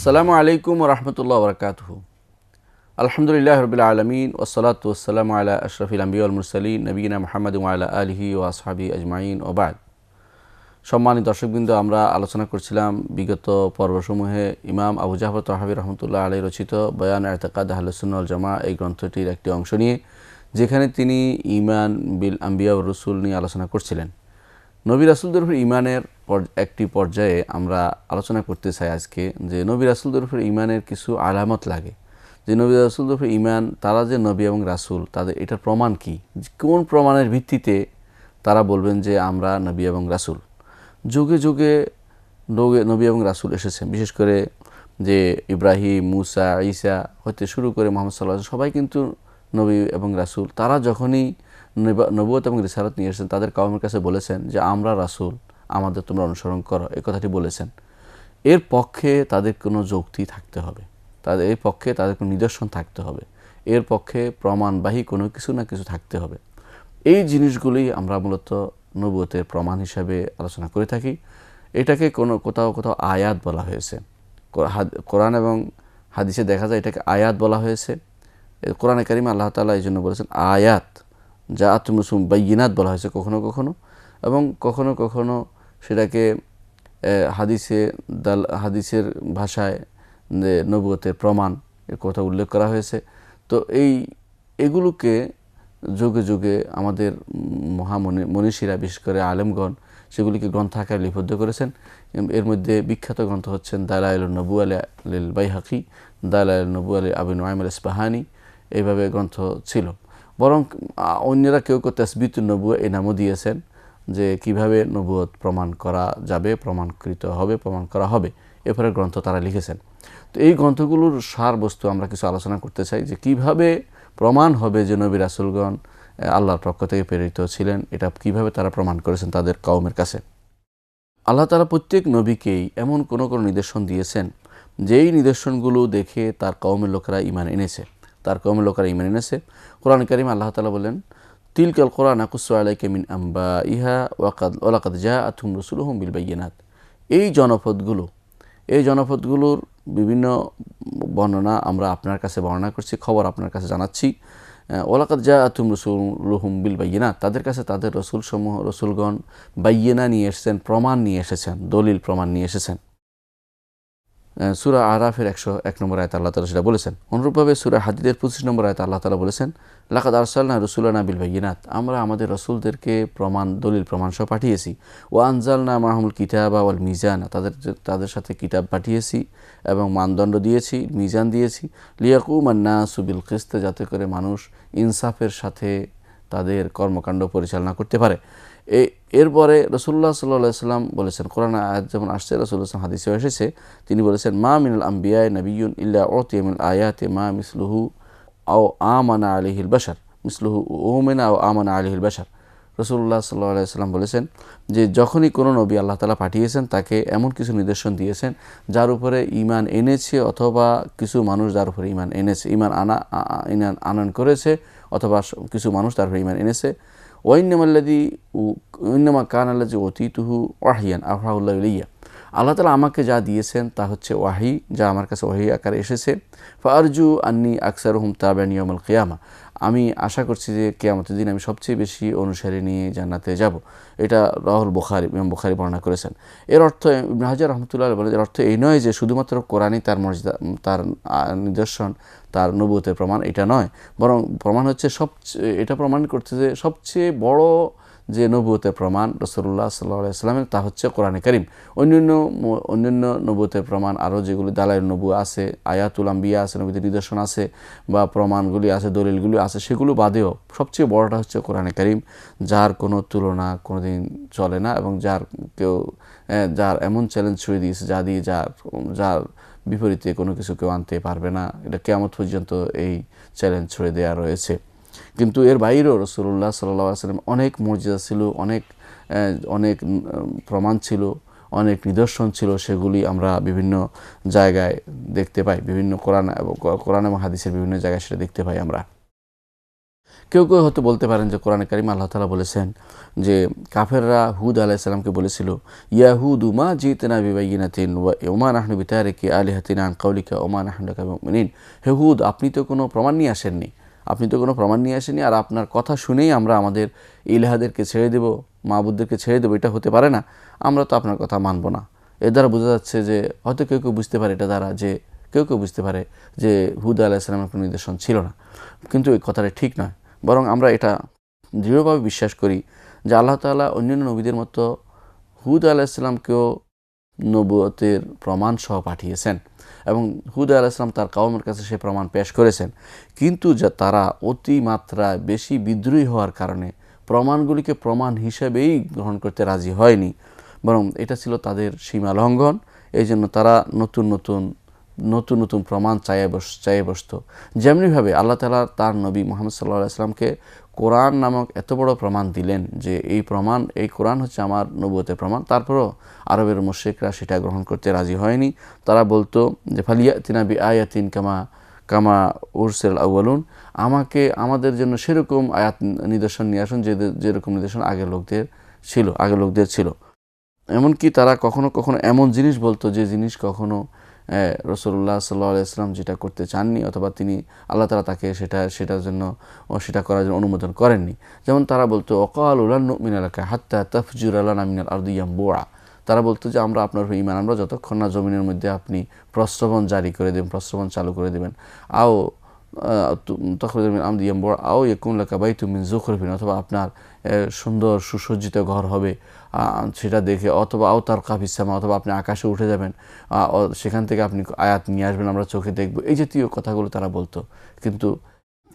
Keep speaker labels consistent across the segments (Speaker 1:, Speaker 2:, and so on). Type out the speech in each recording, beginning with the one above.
Speaker 1: আসসালামু আলাইকুম ওয়া রাহমাতুল্লাহি ওয়া বারাকাতুহু। আলহামদুলিল্লাহি রাব্বিল আলামিন ওয়াসসালাতু ওয়াসসালামু আলা আশরাফিল আমবিয়া ওয়াল মুরসালিন নবিয়িনা মুহাম্মাদিন ওয়া আলা আলিহি ওয়া আসহাবিহি আজমাইন ওয়া বা'দ। সম্মানিত দর্শকবৃন্দ, আমরা আলোচনা করছিলাম বিগত পর্বসমূহে ইমাম আবু জাফর তাহাবী রাহমাতুল্লাহ আলাইহি রচিত বয়ান ইতিকাদ আহলুস সুন্নাহ ওয়াল জামাআহ এই গ্রন্থটির একটি অংশ নিয়ে, যেখানে তিনি ঈমান বিল আম্বিয়া ওয়ার রাসূল নিয়ে আলোচনা করছিলেন। নবী রাসূলদের উপর ঈমানের একটি পর্যায়ে আমরা আলোচনা করতে চাই আজকে, যে নবী রাসূলদের উপর ঈমানের কিছু আলামত লাগে। যে নবী রাসূলদের উপর ঈমান, তারা যে নবী এবং রাসূল, তাদের এটার প্রমাণ কি, কোন প্রমাণের ভিত্তিতে তারা বলবেন যে আমরা নবী এবং রাসূল। যুগে যুগে নবী এবং রাসূল এসেছেন, বিশেষ করে যে ইব্রাহিম, মুসা, ঈসা হতে শুরু করে মুহাম্মদ সাল্লাল্লাহু আলাইহি ওয়াসাল্লাম, সবাই কিন্তু নবী এবং রাসূল। তারা যখনই নবুয়ত এবং রিসালাত নিয়ে এসেছেন, তাদের কওমের কাছে বলেছেন যে আমরা রাসূল, আমাদের তোমরা অনুসরণ করো, এই কথাটি বলেছেন। এর পক্ষে তাদের কোনো যুক্তি থাকতে হবে, এর পক্ষে তাদের কোনো নিদর্শন থাকতে হবে, এর পক্ষে প্রমাণবাহী কোনো কিছু না কিছু থাকতে হবে। এই জিনিসগুলি আমরা মূলত নবুয়তের প্রমাণ হিসাবে আলোচনা করে থাকি। এটাকে কোথাও কোথাও আয়াত বলা হয়েছে। কোরআন এবং হাদিসে দেখা যায় এটাকে আয়াত বলা হয়েছে। কোরআনে কারিমে আল্লাহ তাআলা এই জন্য বলেছেন আয়াত, জাআতুম রুসুলুহুম বাইয়িনাত বলা হয়েছে কখনো কখনো, এবং কখনো কখনো সেটাকে হাদিসের ভাষায় নবুয়তের প্রমাণ এর কথা উল্লেখ করা হয়েছে। তো এগুলোকে যুগে যুগে আমাদের মনীষীরা, বিশেষ করে আলেমগণ, সেগুলিকে গ্রন্থাকারে লিপিবদ্ধ করেছেন। এর মধ্যে বিখ্যাত গ্রন্থ হচ্ছেন দালাইলুন নবুওয়া লিল বাইহাকি, দালাইলুন নবুওয়া লিল আবি নুআইম আল ইসফাহানি, এইভাবে গ্রন্থ ছিল। বরং অন্যরা কেউ কেউ তাসবিতুন নবুওয়া এই নামও দিয়েছেন, যে কিভাবে নবুয়ত প্রমাণ করা যাবে, প্রমাণকৃত হবে, প্রমাণ করা হবে, এরপরে গ্রন্থ তারা লিখেছেন। তো এই গ্রন্থগুলোর সারবস্তু আমরা কিছু আলোচনা করতে চাই, যে কিভাবে প্রমাণ হবে যে নবী রাসূলগণ আল্লাহর পক্ষ থেকে প্রেরিত ছিলেন, এটা কিভাবে তারা প্রমাণ করেছেন তাদের কওমের কাছে। আল্লাহ তাআলা প্রত্যেক নবীকেই এমন কোনো কোনো নিদর্শন দিয়েছেন, যেই নিদর্শনগুলো দেখে তার কওমের লোকেরা ঈমান এনেছে, কোরআন কারীমে আল্লাহ তাআলা বলেন, তিলকাল কুরআন নাকুসু আলাইকা মিন আম্বাইহা ওয়া লাকাদ জাআতহুম রাসূলুহুম বিল বাইয়িনাত। এই জনপদগুলোর বিভিন্ন বর্ণনা আমরা আপনার কাছে বর্ণনা করছি, খবর আপনার কাছে জানাচ্ছি। ওয়া লাকাদ জাআতহুম রাসূলুহুম বিল বাইয়িনাত, তাদের কাছে তাদের রসুলগণ বাইয়িনা নিয়ে এসেছেন, প্রমাণ নিয়ে এসেছেন, দলিল প্রমাণ নিয়ে এসেছেন। সূরা আরাফের 101 নম্বর আয়াতে আল্লাহ তাআলা সেটা বলেছেন। অনুরূপভাবে সূরা হাদীদের 25 নম্বর আয়াতে আল্লাহ তাআলা বলেছেন, লাকাদ আরসালনা রাসূলানা বিল বাইয়িনাত, আমরা আমাদের রাসূলদেরকে দলিল প্রমাণ সহ পাঠিয়েছি। ওয়া আনজালনা মাহুমুল কিতাবা ওয়াল মিজান, তাদের সাথে কিতাব পাঠিয়েছি এবং মানদণ্ড দিয়েছি, মিজান দিয়েছি। লিয়াকুমান নাসু বিল কিসত, যাতে করে মানুষ ইনসাফের সাথে তাদের কর্মকাণ্ড পরিচালনা করতে পারে। এরপরে রাসূলুল্লাহ সাল্লাল্লাহু আলাইহি ওয়াসাল্লাম বলেছেন, কোরআনে আয়াত যেমন আসছে, রাসূলুল্লাহ হাদিসেও এসেছে, তিনি বলেছেন, মা মিনাল আম্বিয়া নাবিয়্যুন ইল্লা উতিয়া মিনাল আয়াতি মা মিসলুহু আও আমানা আলাইহিল বাশার, রাসূলুল্লাহ সাল্লাল্লাহু আলাইহি ওয়াসাল্লাম বলেছেন যে যখনই কোনো নবী আল্লাহ তাআলা পাঠিয়েছেন, তাকে এমন কিছু নিদর্শন দিয়েছেন যার উপরে ঈমান এনেছে, অথবা কিছু মানুষ যার উপরে ঈমান এনেছে, ঈমান আনয়ন করেছে, অথবা কিছু মানুষ তার উপরে ঈমান এনেছে। ওয়াইন্নামা কানাল্লাযী উতীতুহু ওয়াহইয়ান আওহাহুল্লাহু ইলাইয়া, আল্লাহ তাআলা আমাকে যা দিয়েছেন তা হচ্ছে ওয়াহি, যা আমার কাছে ওয়াহি আকারে এসেছে। ফাআরজু আন্নী আকসারুহুম তাবিআন ইয়াউমাল কিয়ামা, আমি আশা করছি যে কিয়ামতের দিন আমি সবচেয়ে বেশি অনুসারী নিয়ে জান্নাতে যাব। এটা রাহুল বুখারী, ইমাম বুখারী বর্ণনা করেছেন। এর অর্থ ইবনে হাজার রাহমাতুল্লাহ বলেন, এর অর্থ এই নয় যে শুধুমাত্র কোরআনই তার মর্যাদা, তার নিদর্শন, তার নবুয়তের প্রমাণ, এটা নয়। বরং প্রমাণ হচ্ছে এটা প্রমাণ করছে যে সবচেয়ে বড় যে নবুয়তের প্রমাণ রাসূলুল্লাহ সাল্লাল্লাহু আলাইহি ওয়াসাল্লামের, তা হচ্ছে কোরআনে কারীম। অন্যান্য নবুয়তের প্রমাণ আরও যেগুলি দালাইল নবুয়া আছে, আয়াতুল আম্বিয়া আছে, নবীদের নিদর্শন আছে, বা প্রমাণগুলি আছে, দলিলগুলি আছে, সেগুলো বাদেও সবচেয়ে বড়টা হচ্ছে কোরআনে কারীম, যার কোনো তুলনা কোনোদিন চলে না, এবং যার এমন চ্যালেঞ্জ ছুঁয়ে দিয়েছে, যার বিপরীতে কোনো কিছু কেউ আনতে পারবে না। এটা কিয়ামত পর্যন্ত এই চ্যালেঞ্জ ছুঁড়ে দেওয়া রয়েছে। কিন্তু এর বাইরেও রাসূলুল্লাহ সাল্লাল্লাহু আলাইহি ওয়াসাল্লাম অনেক মর্যাদা ছিল, অনেক প্রমাণ ছিল, অনেক নিদর্শন ছিল, সেগুলি আমরা বিভিন্ন জায়গায় দেখতে পাই, বিভিন্ন কোরআন এবং হাদিসের বিভিন্ন জায়গায় সেটা দেখতে পাই আমরা। কেউ কেউ হয়তো বলতে পারেন যে কোরআনে কারিমে আল্লাহ তাআলা বলেছেন যে কাফেররা হুদ আলাইহিস সালামকে বলেছিল, ইয়া হুদু মা জিতনা বিবাইয়িনাতিন ওয়া মা নাহনু বিতারিকি আলিহাতিনা আন কাউলিকা ওয়া মা নাহনু লাকা বিমুমিনিন। হে হুদ, আপনি তো কোনো প্রমাণ নিয়ে আসেননি, আর আপনার কথা শুনেই আমরা আমাদের ইলাহাদেরকে ছেড়ে দেব, মাবুদদেরকে ছেড়ে দেবো, এটা হতে পারে না, আমরা তো আপনার কথা মানব না। এর দ্বারা বোঝা যাচ্ছে যে হয়তো কেউ কেউ বুঝতে পারে, এটা দ্বারা যে কেউ কেউ বুঝতে পারে যে হুদ আলাইহিস সালামের কোনো নিদর্শন ছিল না, কিন্তু এই কথাটা ঠিক নয়। বরং আমরা এটা দৃঢ়ভাবে বিশ্বাস করি যে আল্লাহ তাআলা অন্যান্য নবীদের মতো হুদ আলাইহিস সালামকেও নবুয়তের প্রমাণ সহ পাঠিয়েছেন এবং হুদ আলাইহিস সালাম তার কওমের কাছে সে প্রমাণ পেশ করেছেন। কিন্তু যা তারা অতিমাত্রায় বেশি বিদ্রোহী হওয়ার কারণে প্রমাণগুলিকে প্রমাণ হিসেবেই গ্রহণ করতে রাজি হয়নি, বরং এটা ছিল তাদের সীমা লঙ্ঘন। এই জন্য তারা নতুন নতুন প্রমাণ চাইয়ে বসত। যেমনিভাবে আল্লাহ তাআলা তার নবী মুহাম্মদ সাল্লাল্লাহু আলাইহি ওয়াসাল্লামকে কোরআন নামক এত বড় প্রমাণ দিলেন যে এই কোরআন হচ্ছে আমার নবুয়তের প্রমাণ, তারপরও আরবের মুশরিকরা সেটা গ্রহণ করতে রাজি হয়নি। তারা বলতো যে ফালিয়াতিনা বিআয়াতিন কামা উরসিল আউয়ালুন, আমাদের জন্য সেরকম আয়াত নিদর্শন নিয়ে আসুন যেরকম নিদর্শন আগের লোকদের ছিল। এমনকি তারা কখনো কখনো এমন জিনিস বলতো যে জিনিস কখনো রাসূলুল্লাহ সাল্লাল্লাহু আলাইহি ওয়াসাল্লাম যেটা করতে চাননি, অথবা আল্লাহ তাআলা তাকে সেটা করার জন্য অনুমোদন করেননি। যেমন তারা বলতো ওয়াকালু লান নুমিনা লাকা হাত্তা তাফজুরা লানা মিনাল আরদি ইয়ামবুআ, তারা বলতো যে আমরা আপনার উপর ঈমান আনবো যতক্ষণ না জমিনের মধ্যে আপনি প্রস্রবণ চালু করে দেবেন, আও তখরুজ মিন আমদি ইয়ামবুআ আও ইয়াকুন লাকা বাইতুম মিন যুখরুফিন, অথবা আপনার সুন্দর সুসজ্জিত ঘর হবে সেটা দেখে, অথবা আও তারকা ফিস সামা, অথবা আপনি আকাশে উঠে যাবেন, সেখান থেকে আপনি আয়াত নিয়ে আসবেন, আমরা চোখে দেখব, এই জাতীয় কথাগুলো তারা বলতো। কিন্তু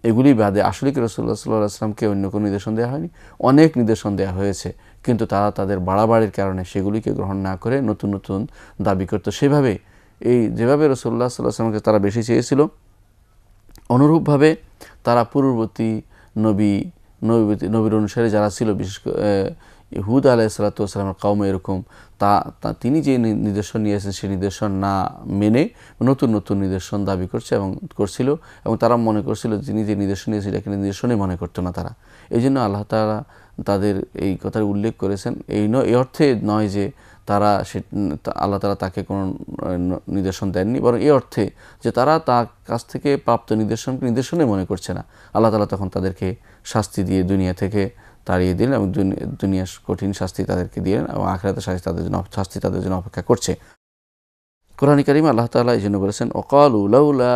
Speaker 1: এগুলি বাদে আসলে কি রাসূলুল্লাহ সাল্লাল্লাহু আলাইহি ওয়াসাল্লামকে অন্য কোনো নিদর্শন দেওয়া হয়নি? অনেক নিদর্শন দেওয়া হয়েছে, কিন্তু তারা তাদের বাড়াবাড়ির কারণে সেগুলিকে গ্রহণ না করে নতুন দাবি করত। যেভাবে রাসূলুল্লাহ সাল্লাল্লাহু আলাইহি ওয়াসাল্লামকে তারা বেশি চেয়েছিল, অনুরূপভাবে তারা পূর্ববর্তী নবীর অনুসারী যারা ছিল, বিশেষ করে হুদ আলাইহিস সালাতু ওয়াস সালামের কওম এরকম, তিনি যে নিদর্শন নিয়ে এসেছেন সেই নিদর্শন না মেনে নতুন নিদর্শন দাবি করছিল এবং তারা মনে করছিল তিনি যে নিদর্শন নিয়েছে এটাকে নিদর্শনই মনে করতো না তারা। এই জন্য আল্লাহ তাআলা তাদের এই কথার উল্লেখ করেছেন, এই অর্থে নয় যে আল্লাহ তাআলা তাকে কোনো নিদর্শন দেননি, বরং এই অর্থে যে তারা তার কাছ থেকে প্রাপ্ত নিদর্শনই মনে করছে না। আল্লাহ তাআলা তখন তাদেরকে শাস্তি দিয়ে দুনিয়া থেকে তাড়িয়ে দিলেন এবং দুনিয়ার কঠিন শাস্তি তাদেরকে দিলেন এবং আখিরাতের শাস্তি তাদের জন্য অপেক্ষা করছে। কোরআন কারীমে আল্লাহ তাআলা এই জন্য বলেছেন ওয়াকালু লাউলা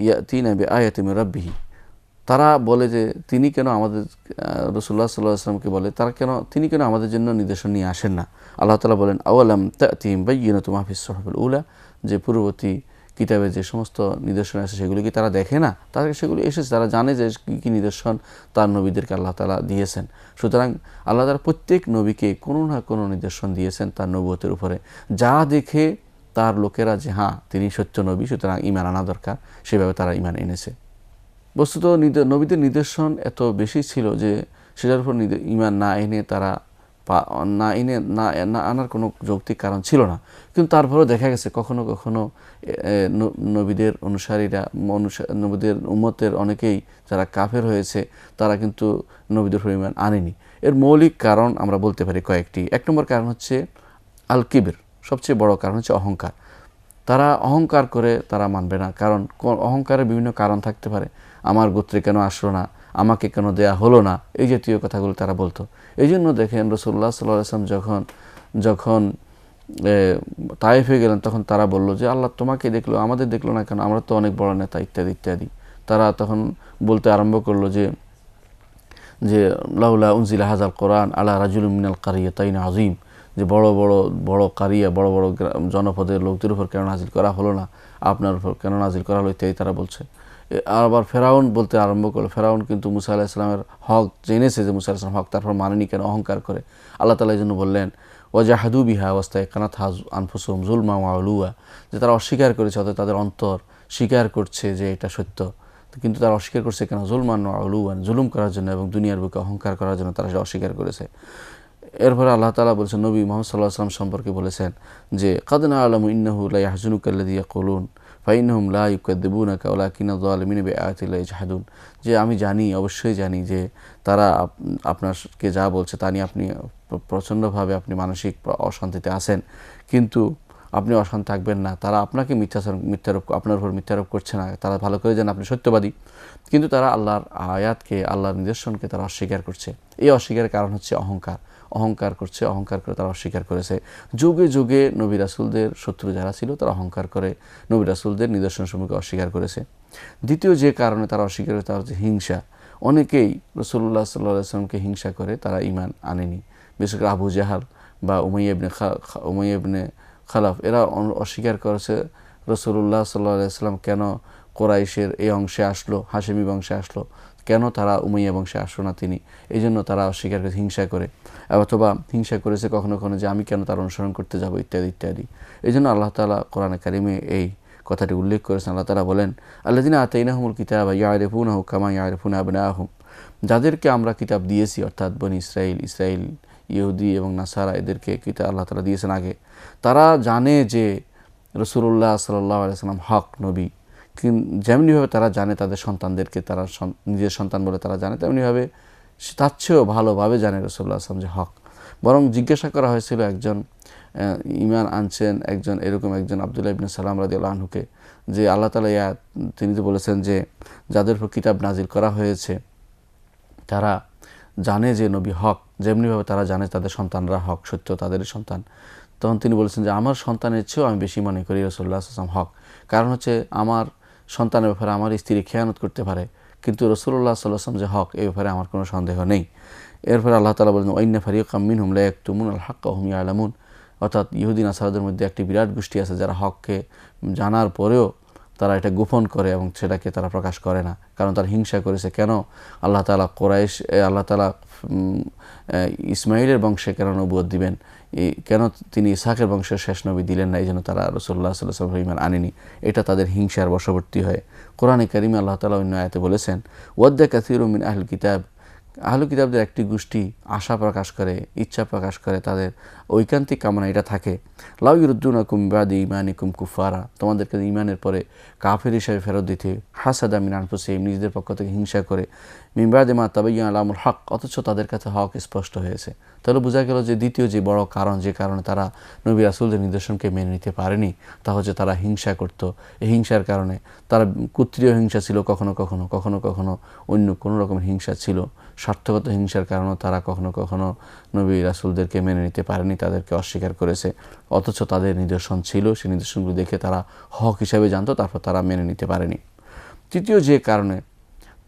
Speaker 1: ইয়াতিনা বিআয়াতিন মির রাব্বিহি, তারা বলে যে তিনি কেন আমাদের, রাসূলুল্লাহ সাল্লাল্লাহু আলাইহি ওয়াসাল্লামকে বলে তিনি কেন আমাদের জন্য নিদর্শন নিয়ে আসেন না। আল্লাহ তাআলা বলেন আওয়ালাম তা'তিহিম বায়্যিনাতু মা ফিস সুহুফিল উলা, যে পূর্ববর্তী কিতাবে যে সমস্ত নিদর্শন আছে সেগুলি কি তারা দেখে না? তাদেরকে সেগুলি এসেছে, তারা জানে যে কী নিদর্শন তার নবীদেরকে আল্লাহ তাআলা দিয়েছেন। সুতরাং আল্লাহ তাআলা প্রত্যেক নবীকে কোনো না কোনো নিদর্শন দিয়েছেন তার নবুয়তের উপরে, যা দেখে তার লোকেরা যে হ্যাঁ তিনি সত্য নবী, সুতরাং ঈমান আনা দরকার, সেভাবে তারা ঈমান এনেছে। বস্তুত নবীদের নিদর্শন এত বেশি ছিল যে সেটার উপর ঈমান না আনার কোনো যৌক্তিক কারণ ছিল না। কিন্তু তারপরেও দেখা গেছে কখনো কখনো নবীদের নবীদের উম্মতের অনেকেই যারা কাফের হয়েছে তারা কিন্তু নবীদের উপর ঈমান আনেনি। এর মৌলিক কারণ আমরা বলতে পারি কয়েকটি। এক নম্বর কারণ হচ্ছে আল কিবির, সবচেয়ে বড় কারণ হচ্ছে অহংকার। তারা অহংকার করে তারা মানবে না, কারণ অহংকারের বিভিন্ন কারণ থাকতে পারে। আমার গোত্রে কেন আসলো না, আমাকে কেন দেয়া হলো না, এই জাতীয় কথাগুলো তারা বলতো। এই জন্য দেখেন রাসূলুল্লাহ সাল্লাল্লাহু আলাইহি ওয়াসাল্লাম যখন তায়েফে গেলেন তখন তারা বলল যে আল্লাহ তোমাকে দেখলো, আমাদের দেখলো না কেন, আমরা তো অনেক বড় নেতা, ইত্যাদি ইত্যাদি। তারা তখন বলতে আরম্ভ করলো যে লাউলা উনজিলা হাযাল কোরআন আলা রাজুলিন মিনাল কারিয়াতাইন আযীম, যে বড় কারিয়া, বড় জনপদের লোকদের উপর কেন নাজিল করা হলো না, আপনার উপর কেন নাজিল করা হলো, ইত্যাদি তারা বলছে। আবার ফেরাউন বলতে আরম্ভ করলো, ফেরাউন কিন্তু মুসা আলাইহিস সালামের হক জেনেছে যে মুসা আলাইহিস সালাম হক, তারপর মানেনি কেন, অহংকার করে। আল্লাহ তাআলা এই জন্য বললেন ওয়াজাহাদু বিহা ওয়াস্তায়কানাতহা আনফুসুহুম যুলমান ওয়া উলুওয়া, যে তারা অস্বীকার করেছে, অর্থাৎ তাদের অন্তর স্বীকার করছে যে এটা সত্য, কিন্তু তারা অস্বীকার করছে কেন, যুলমান ওয়া উলুওয়ান, জুলুম করার জন্য এবং দুনিয়ার বুকে অহংকার করার জন্য তারা সেটা অস্বীকার করেছে। এরপরে আল্লাহ তাআলা বলেছেন নবী মুহাম্মদ সাল্লাল্লাহু আলাইহি ওয়াসাল্লাম সম্পর্কে বলেছেন যে কাদ না'লামু ইন্নাহু লা ইয়াহজুনুকা আল্লাযী ইয়াকুলুন ফাইনহুম লা ইউকাদ্দিবুনাকা ওয়ালাকিন্নাজ জালিমিনা বিআয়াতিল্লাহি ইয়াজহাদুন, যে আমি জানি, অবশ্যই জানি যে তারা আপনাকে যা বলছে তা নিয়ে আপনি প্রচণ্ডভাবে আপনি মানসিক অশান্তিতে আছেন, কিন্তু আপনি অশান্ত থাকবেন না। তারা আপনাকে মিথ্যারোপ আপনার উপর মিথ্যারোপ করছে না, তারা ভালো করে জানেন আপনি সত্যবাদী, কিন্তু তারা আল্লাহর আয়াতকে, আল্লাহর নিদর্শনকে তারা অস্বীকার করছে। এই অস্বীকারের কারণ হচ্ছে অহংকার করছে, অহংকার করে তারা অস্বীকার করেছে। যুগে যুগে নবী রাসূলদের শত্রু যারা ছিল তারা অহংকার করে নবী রাসূলদের নিদর্শনসমূহকে অস্বীকার করেছে। দ্বিতীয় যে কারণে তারা অস্বীকার করে তা হচ্ছে হিংসা। অনেকেই রাসূলুল্লাহ সাল্লাল্লাহু আলাইহি ওয়াসাল্লামকে হিংসা করে তারা ঈমান আনেনি। বিশেষ করে আবু জাহাল বা উমাইয়া ইবনে খালাফ, এরা অস্বীকার করেছে রাসূলুল্লাহ সাল্লাল্লাহু আলাইহি ওয়াসাল্লাম কেন কোরাইশের এই অংশে আসলো, হাশেমি বংশে আসলো, কেন তারা উমাইয়া বংশে আসলো না তিনি, এই জন্য তারা অস্বীকার করে হিংসা করে, অথবা হিংসা করেছে কখনো কখনো যে আমি কেন তার অনুসরণ করতে যাব, ইত্যাদি ইত্যাদি। এই জন্য আল্লাহ তাআলা কোরআনে কারিমে এই কথাটি উল্লেখ করেছেন। আল্লাহ তাআলা বলেন, আল্লাযিনা আতাইনাহুমুল কিতাবা ইয়ারিফুনাহু কামা ইয়ারিফুনা আবনাআহুম, যাদেরকে আমরা কিতাব দিয়েছি, অর্থাৎ বনি ইসরাইল, ইহুদি এবং নাসারা, এদেরকে কিতাব আল্লাহ তাআলা দিয়েছেন আগে, তারা জানে যে রাসূলুল্লাহ সাল্লাল্লাহু আলাইহি ওয়াসাল্লাম হক নবী। যেমনিভাবে তারা জানে তাদের সন্তানদেরকে তারা নিজের সন্তান বলে তারা জানে, তেমনিভাবে তার চেয়েও ভালোভাবে জানে রাসূলুল্লাহ সাল্লাল্লাহু আলাইহি ওয়াসাল্লাম যে হক। বরং জিজ্ঞাসা করা হয়েছিল একজন ঈমান আনছেন এরকম একজন আব্দুল্লাহ ইবনে সালাম রাদিয়াল্লাহু আনহুকে, যে আল্লাহ তাআলা তিনি তো বলেছেন যে যাদের উপর কিতাব নাজিল করা হয়েছে তারা জানে যে নবী হক, যেমনিভাবে তারা জানে তাদের সন্তানরা হক, সত্য তাদেরই সন্তান। তখন তিনি বলেছেন যে আমার সন্তানের চেয়েও আমি বেশি মনে করি রাসূলুল্লাহ সাল্লাল্লাহু আলাইহি ওয়াসাল্লাম হক। কারণ হচ্ছে আমার সন্তানের ব্যাপারে আমার স্ত্রী খেয়ানত করতে পারে, কিন্তু রাসূলুল্লাহ সাল্লাল্লাহু আলাইহি ওয়াসাল্লাম যে হক এই ব্যাপারে আমার কোনো সন্দেহ নেই। এরপরে আল্লাহ তাআলা বলেন, ওয়াইন্না ফারিকাম মিনহুম লা ইয়াকতুমুনাল হাক্কা ওয়া হুম ইয়ালামুন, অর্থাৎ ইহুদি নাসারাদের মধ্যে একটি বিরাট গোষ্ঠী আছে যারা হককে জানার পরেও তারা এটা গোপন করে এবং সেটাকে তারা প্রকাশ করে না, কারণ তারা হিংসা করেছে। কেন আল্লাহ তাআলা আল্লাহ তাআলা ইসমাইলের বংশে কেন নবুয়ত দিবেন, কেন তিনি ইসহাকের বংশের শেষ নবী দিলেন না, এই জন্য তারা রাসূলুল্লাহ সাল্লাল্লাহু আলাইহি ওয়াসাল্লাম ঈমান আনেনি। এটা তাদের হিংসার বশবর্তী হয়। কোরআনে কারিমে আল্লাহ তাআলা অন্য আয়াতে বলেছেন, ওয়াদ্দা কাসীরুম মিন আহলিল কিতাব, আহলুল কিতাবদের একটি গোষ্ঠী আশা প্রকাশ করে, ইচ্ছা প্রকাশ করে, তাদের ঐকান্তিক কামনা এটা থাকে, লাউ ইউরুদ্দুনাকুম বাদি ঈমানিকুম কুফারা, তোমাদেরকে ঈমানের পরে কাফের হিসেবে ফেরত দিতে, হাসাদা মিন আনফুসিহিম, নিজেদের পক্ষ থেকে হিংসা করে, মিন বাদি মা তাবায়্যানা লাহুমুল হক, অথচ তাদের কাছে হক স্পষ্ট হয়েছে। তাহলে বোঝা গেল যে দ্বিতীয় যে বড় কারণ, যে কারণে তারা নবী রাসূলদের নিদর্শনকে মেনে নিতে পারেনি, তা হচ্ছে তারা হিংসা করত। এই হিংসার কারণে তারা গোত্রীয় হিংসা ছিল, কখনো কখনো অন্য কোনো রকমের হিংসা ছিল, স্বার্থগত হিংসার কারণে তারা কখনো কখনো নবী রাসূলদেরকে মেনে নিতে পারেনি, তাদেরকে অস্বীকার করেছে, অথচ তাদের নিদর্শন ছিল, সেই নিদর্শনগুলো দেখে তারা হক হিসাবে জানতো, তারপর তারা মেনে নিতে পারেনি। তৃতীয় যে কারণে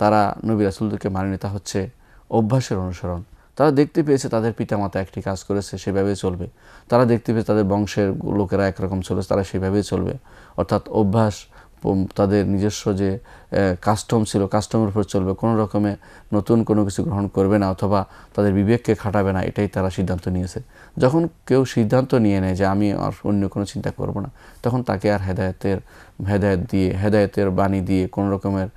Speaker 1: তারা নবী রাসূলদেরকে মানেনি তা হচ্ছে অভ্যাসের অনুসরণ। তারা দেখতে পেয়েছে তাদের পিতামাতা একটি কাজ করেছে, সেভাবেই চলবে। তারা দেখতে পেয়েছে তাদের বংশের লোকেরা একরকম চলেছে, তারা সেভাবেই চলবে। অর্থাৎ অভ্যাস, তাদের নিজস্ব যে কাস্টম ছিল, কাস্টমের উপর চলবে, কোনো রকমে নতুন কোনো কিছু গ্রহণ করবে না, অথবা তাদের বিবেককে খাটাবে না, এটাই তারা সিদ্ধান্ত নিয়েছে। যখন কেউ সিদ্ধান্ত নিয়ে নেয় যে আমি আর অন্য কোনো চিন্তা করব না, তখন তাকে আর হেদায়েতের বাণী দিয়ে কোনো রকমের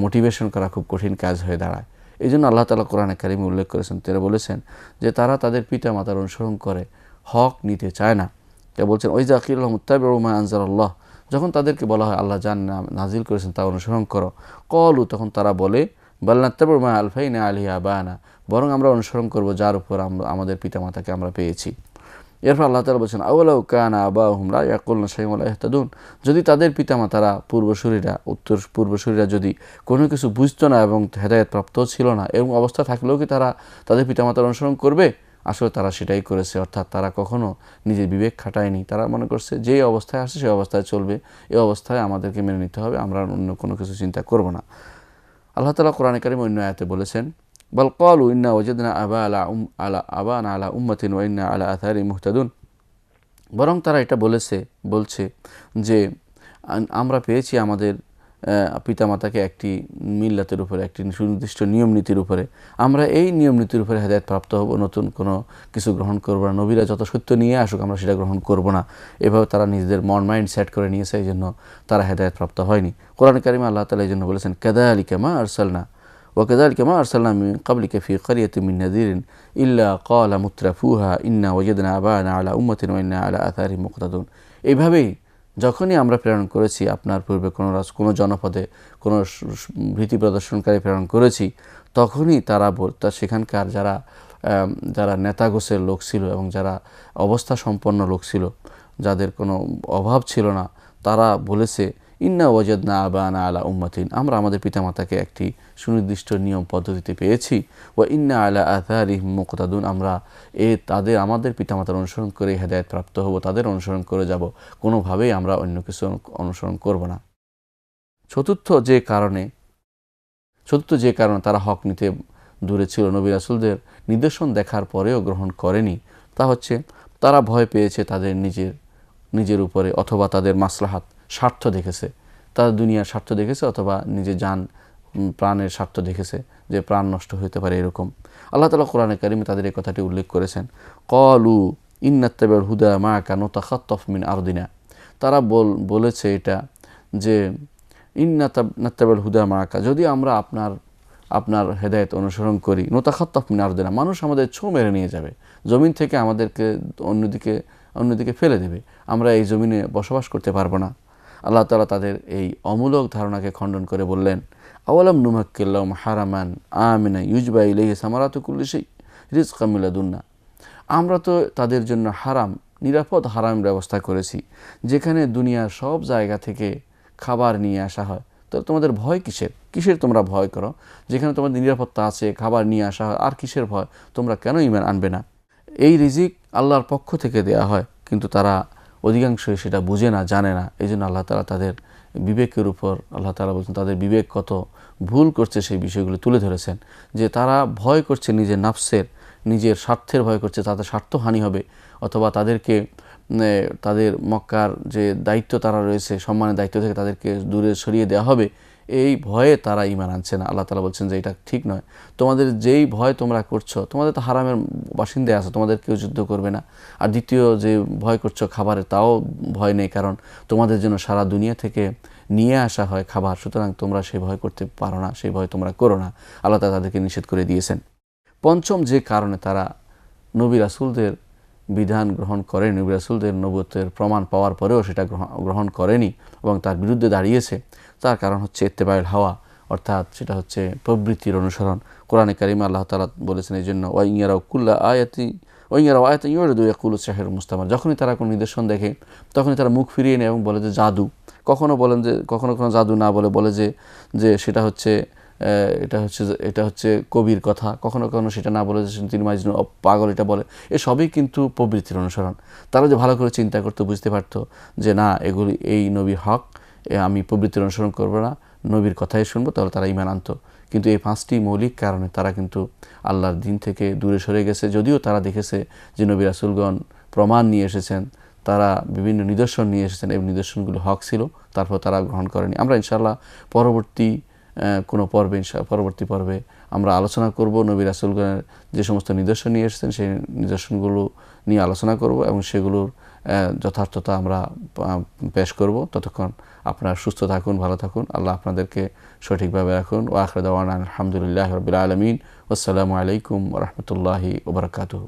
Speaker 1: মোটিভেশন করা খুব কঠিন কাজ হয়ে দাঁড়ায়। এই জন্য আল্লাহ তাআলা কোরআনে কারিমে উল্লেখ করেছেন, তারা বলেছেন যে তারা তাদের পিতা মাতার অনুসরণ করে, হক নিতে চায় না। তা বলছেন, ওইযা কিল লাহুম ইত্তাবিউ মা আনজালাল্লাহ, যখন তাদেরকে বলা হয় আল্লাহ যা নাজিল করেছেন তা অনুসরণ করো, কলু, তখন তারা বলে, বাল নাত্তাবিউ মা আলফাইনা আলাইহি আবানা, বরং আমরা অনুসরণ করব যার উপর আমাদের পিতামাতাকে আমরা পেয়েছি। এরপর আল্লাহ তাআলা বলছেন, আওয়ালাউ কানা আবাহুম লা ইয়াকুলুনা শাইআন ওয়া লা ইয়াহতাদুন, যদি তাদের পিতামাতারা পূর্বসূরীরা যদি কোনো কিছু বুঝতো না এবং হেদায়েত প্রাপ্ত ছিল না, এরকম অবস্থা থাকলেও কি তারা তাদের পিতামাতার অনুসরণ করবে? আসলে তারা সেটাই করেছে। অর্থাৎ তারা কখনো নিজের বিবেক খাটায়নি, তারা মনে করছে যে অবস্থায় আসে সেই অবস্থায় চলবে, এই অবস্থায় আমাদেরকে মেনে নিতে হবে, আমরা অন্য কোনো কিছু চিন্তা করব না। আল্লাহ তাআলা কোরআনে কারিমে অন্য আয়াতে বলেছেন, বাল ক্বালু ইন্না ওয়াজাদনা আবানা আলা উম্মাতিন ওয়া ইন্না আলা আথারিহিম মুহতাদুন, বরং তারা এটা বলছে যে আমরা পেয়েছি আমাদের পিতামাতাকে একটি মিল্লাতের উপরে, একটি সুনির্দিষ্ট নিয়ম নীতির উপরে, আমরা এই নিয়ম নীতির উপরে হেদায়েত প্রাপ্ত হব, নতুন কোনো কিছু গ্রহণ করব না, নবীরা যত সত্য নিয়ে আসুক আমরা সেটা গ্রহণ করব না। এভাবে তারা নিজেদের মাইন্ড সেট করে নিয়েছে, এই জন্য তারা হেদায়েত প্রাপ্ত হয়নি। কোরআন কারিমে আল্লাহ তাআলা এই জন্য বলেছেন, কাযালিকা মা আরসালনা ওয়াকাযালিকা মা আরসালনা মিন ক্বাবলিকা ফি ক্বরিয়াতিন মিন নাযিরিন ইল্লা ক্বালা মুত্রাফুহা ইন্না ওয়াজাদনা আবানা আলা উম্মাতিন ওয়া ইন্না আলা আথারিহিম মুকতাদুন, এইভাবেই যখনই আমরা প্রেরণ করেছি আপনার পূর্বে কোনো জনপদে কোনো ভীতি প্রদর্শনকারী প্রেরণ করেছি, তখনই তারা সেখানকার যারা নেতাগোছের লোক ছিল এবং যারা অবস্থা সম্পন্ন লোক ছিল, যাদের কোনো অভাব ছিল না, তারা বলেছে ইন্না ওয়াজাদনা আবানা আলা উম্মাতিন, আমরা আমাদের পিতামাতাকে একটি সুনির্দিষ্ট নিয়ম পদ্ধতিতে পেয়েছি, ওয়া ইন্না আলা আথারিহিম মুকতাদুন, আমরা আমাদের পিতামাতার অনুসরণ করে হেদায়েত প্রাপ্ত হব, তাদের অনুসরণ করে যাব, কোনোভাবেই আমরা অন্য কিছু অনুসরণ করব না। চতুর্থ যে কারণে তারা হক নিতে দূরে ছিল, নবী রাসূলদের নিদর্শন দেখার পরেও গ্রহণ করেনি, তা হচ্ছে তারা ভয় পেয়েছে তাদের নিজের উপরে, অথবা তাদের মাসলাহাত স্বার্থ দেখেছে, তাদের দুনিয়ার স্বার্থ দেখেছে, অথবা নিজের প্রাণের স্বার্থ দেখেছে, যে প্রাণ নষ্ট হতে পারে এরকম। আল্লাহ তাআলা কোরআনে কারিমে তাদের এই কথাটি উল্লেখ করেছেন, ক্বালু ইন্নাত্তাবিউল হুদা মাআকা নুতাখাত্তাফ মিন আরদিনা, তারা বলেছে এটা যে ইন্নাত্তাবিউল হুদা মাআকা, যদি আমরা আপনার হেদায়েত অনুসরণ করি, নুতাখাত্তাফ মিন আরদিনা, মানুষ আমাদের ছোঁ মেরে নিয়ে যাবে, জমিন থেকে আমাদেরকে অন্যদিকে ফেলে দেবে, আমরা এই জমিনে বসবাস করতে পারবো না। আল্লাহ তাআলা তাদের এই অমূলক ধারণাকে খণ্ডন করে বললেন, আওয়ালাম নুমাক্কিন লাহুম হারামান আমিনা ইউজবা ইলাইহি সামারাতু কুল্লি শাই রিজকাম মিন লাদুন্না, আমরা তো তাদের জন্য নিরাপদ হারাম ব্যবস্থা করেছি, যেখানে দুনিয়ার সব জায়গা থেকে খাবার নিয়ে আসা হয়। তো তোমাদের ভয় কিসের তোমরা ভয় করো, যেখানে তোমাদের নিরাপত্তা আছে, খাবার নিয়ে আসা হয়, আর কিসের ভয়? তোমরা কেন ঈমান আনবে না? এই রিজিক আল্লাহর পক্ষ থেকে দেয়া হয়, কিন্তু তারা অধিকাংশই সেটা বুঝে না, জানে না। এই জন্য আল্লাহ তাআলা তাদের বিবেকের উপর, আল্লাহ তাআলা বলছেন তাদের বিবেক কত ভুল করছে সেই বিষয়গুলো তুলে ধরেছেন, যে তারা ভয় করছে নিজের নাফসের, নিজের স্বার্থের ভয় করছে, তাদের স্বার্থহানি হবে, অথবা তাদের মক্কার যে দায়িত্ব তারা রয়েছে, সম্মানের দায়িত্ব থেকে তাদেরকে দূরে সরিয়ে দেওয়া হবে, এই ভয়ে তারা ঈমান আনছে না। আল্লাহ তাআলা বলছেন যে এটা ঠিক নয়, তোমাদের যেই ভয় তোমরা করছো, তোমাদের তো হারামের বাসিন্দায় আছে, তোমাদের কেউ যুদ্ধ করবে না। আর দ্বিতীয় যে ভয় করছো খাবারের, তাও ভয় নেই, কারণ তোমাদের জন্য সারা দুনিয়া থেকে নিয়ে আসা হয় খাবার, সুতরাং তোমরা সেই ভয় করতে পারো না, সেই ভয় তোমরা করো না। আল্লাহ তাআলা তাদেরকে নিষেধ করে দিয়েছেন। পঞ্চম যে কারণে তারা নবী রাসূলদের বিধান গ্রহণ করেনি, নবী রাসূলদের নবুয়তের প্রমাণ পাওয়ার পরেও সেটা গ্রহণ করেনি এবং তার বিরুদ্ধে দাঁড়িয়েছে, তার কারণ হচ্ছে ইত্তেবাউল হাওয়া, অর্থাৎ সেটা হচ্ছে প্রবৃত্তির অনুসরণ। কোরআনে কারিমে আল্লাহ তাআলা বলেছেন এই জন্য, ওয়া ইয়ারাউ আয়াতান ইউরিদু ইয়াকুলু সিহরুন মুস্তামার, যখনই তারা কোনো নিদর্শন দেখে তখনই তারা মুখ ফিরিয়ে নেয় এবং বলে যে জাদু। কখনো জাদু না বলে যে সেটা হচ্ছে এটা হচ্ছে কবির কথা, কখনো সেটা না বলে যে তিনি মাজনুন, পাগল, এটা বলে। এসবই কিন্তু প্রবৃত্তির অনুসরণ। তারা যে ভালো করে চিন্তা করতে, বুঝতে পারতো যে না, এই নবী হক, আমি প্রবৃত্তির অনুসরণ করবো না, নবীর কথাই শুনবো, তাহলে তারা ঈমান আনতো। কিন্তু এই পাঁচটি মৌলিক কারণে তারা কিন্তু আল্লাহর দিন থেকে দূরে সরে গেছে। যদিও তারা দেখেছে যে নবী রাসূলগণ প্রমাণ নিয়ে এসেছেন, তারা বিভিন্ন নিদর্শন নিয়ে এসেছেন, এই নিদর্শনগুলো হক ছিল, তারপর তারা গ্রহণ করেনি। আমরা ইনশাআল্লাহ পরবর্তী পর্বে আমরা আলোচনা করব নবী রাসূলগণের যে সমস্ত নিদর্শন নিয়ে এসেছেন, সেই নিদর্শনগুলো নিয়ে আলোচনা করব এবং সেগুলোর যথার্থতা আমরা পেশ করব। ততক্ষণ আপনারা সুস্থ থাকুন, ভালো থাকুন, আল্লাহ আপনাদেরকে সঠিকভাবে রাখুন। ওয়া আখিরু দাওয়ানা আলহামদুলিল্লাহি রাব্বিল আলামিন। আসসালামু আলাইকুম ওয়া রাহমাতুল্লাহি ওয়া বারাকাতুহু।